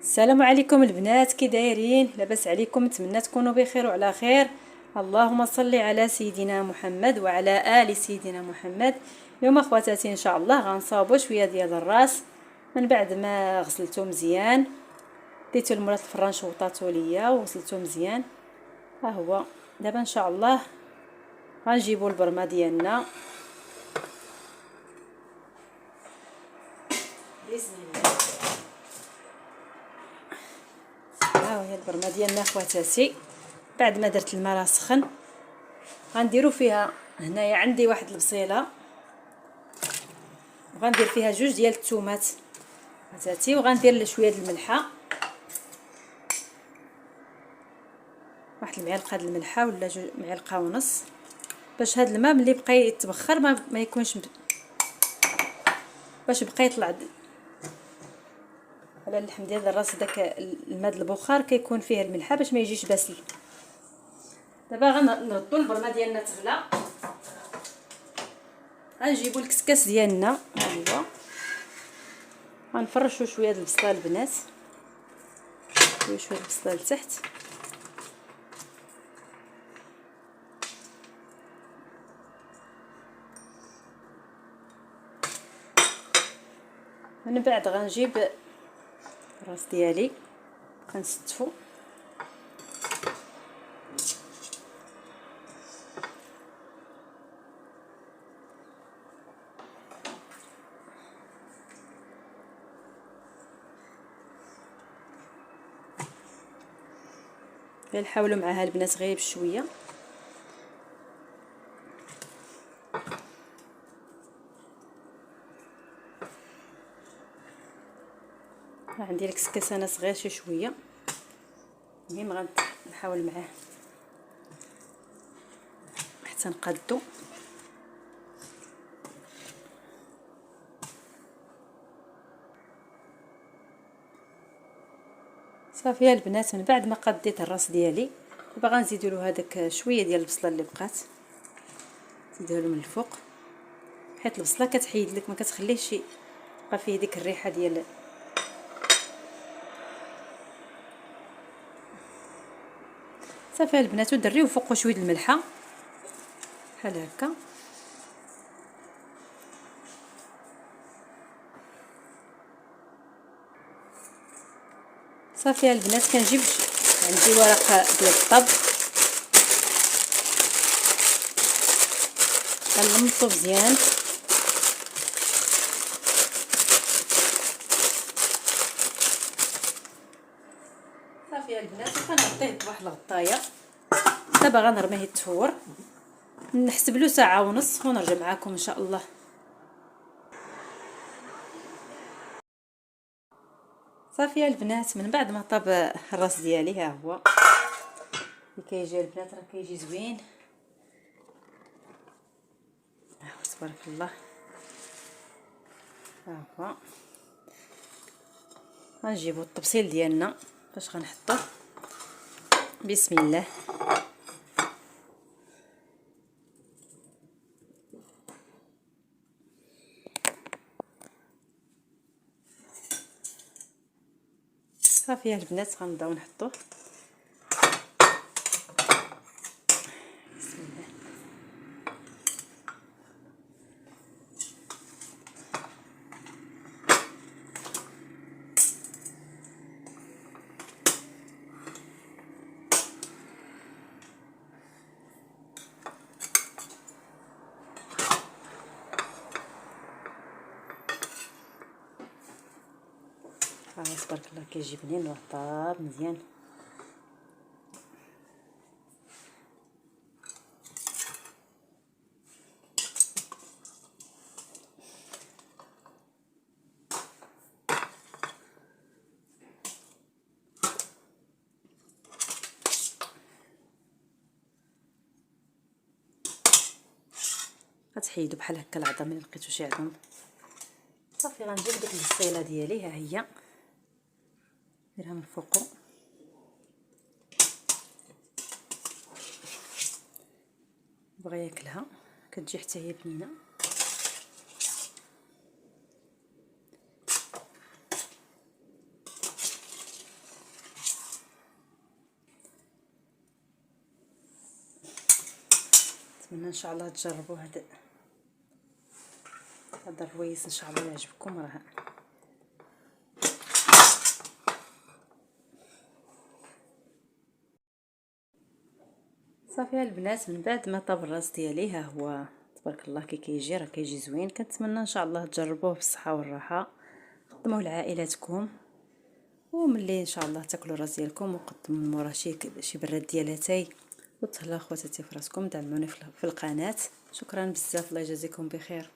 السلام عليكم البنات، كي دايرين؟ لاباس عليكم؟ نتمنى تكونوا بخير وعلى خير. اللهم صل على سيدنا محمد وعلى ال سيدنا محمد. اليوم اخواتاتي ان شاء الله غنصاوبوا شويه ديال الراس من بعد ما غسلته مزيان. ديتو المولات الفران شوطاتو ليا وغسلته مزيان. ها هو دابا ان شاء الله غنجيبوا البرمه ديالنا. بسم الله. ها هي البرمه ديالنا اخواتاتي. بعد ما درت الماء راه سخن غنديروا فيها، هنايا عندي واحد البصيله وغندير فيها جوج ديال الثومات اخواتاتي، وغندير شويه د الملحه، واحد المعلقه د الملحه ولا جوج معلقه ونص، باش هاد الماء ملي بقى يتبخر ما يكونش باش بقى يطلع على اللحم ديال الراس. داك الماء د البخار كيكون فيه الملحه باش ما يجيش باسل. دابا غنردوا البرمه ديالنا تغلى، غنجيبوا الكسكاس ديالنا. ها هو غنفرشوا شويه د البصله البنات، شويه البصله لتحت، من بعد غنجيب الراس ديالي غنستفو. نحاولوا معها البنات غير بشويه. عندي الكسكاس انا صغير شي شويه، المهم غنحاول معاه حتى نقادو. صافي البنات، من بعد ما قديت الراس ديالي دابا غنزيدوا له هذاك شويه ديال البصله اللي بقات، نزيدوها له من الفوق، حيت البصله كتحيد لك ما كتخليهش يبقى فيه ديك الريحه ديال. صافي البنات، ودريو فوق شويه الملحه بحال هكا. صافي البنات، كنجيب عندي ورق ديال الطبخ كنلمسو مزيان. صافي البنات، كنغطيه بواحد الغطايه. دابا غنرميه يتفور، نحسب له ساعه ونص ونرجع معكم ان شاء الله. صافي البنات، من بعد ما طاب الراس ديالي ها هو اللي كيجي البنات، راه كيجي زوين. ها هو تبارك الله. ها هو غنجيبو الطبسيل ديالنا فاش غنحطوه. بسم الله. صافي البنات، غنبداو نحطوه. بسم الله. تبارك الله كيجي بنين ورطاب مزيان. غتحيدوا بحال هكا العظم الا لقيتو شي عظم. صافي غنجيب ديك البصيله ديالي، ها هي نديرها من فوقو. بغا ياكلها كتجي حتى هي بنينه. نتمنى ان شاء الله تجربوا هذا الرويس، ان شاء الله يعجبكم. راه صافي البنات، من بعد ما طاب الراس ديالي ها هو تبارك الله كي كيجي، راه كيجي زوين. كنتمنى ان شاء الله تجربوه بالصحه والراحه، قدموه لعائلاتكم، وملي ان شاء الله تاكلوا الراس ديالكم وقدموا من مورا شي براد ديال اتاي، وتهلاو خواتاتي فراسكم. دعموني في القناه، شكرا بزاف، الله يجازيكم بخير.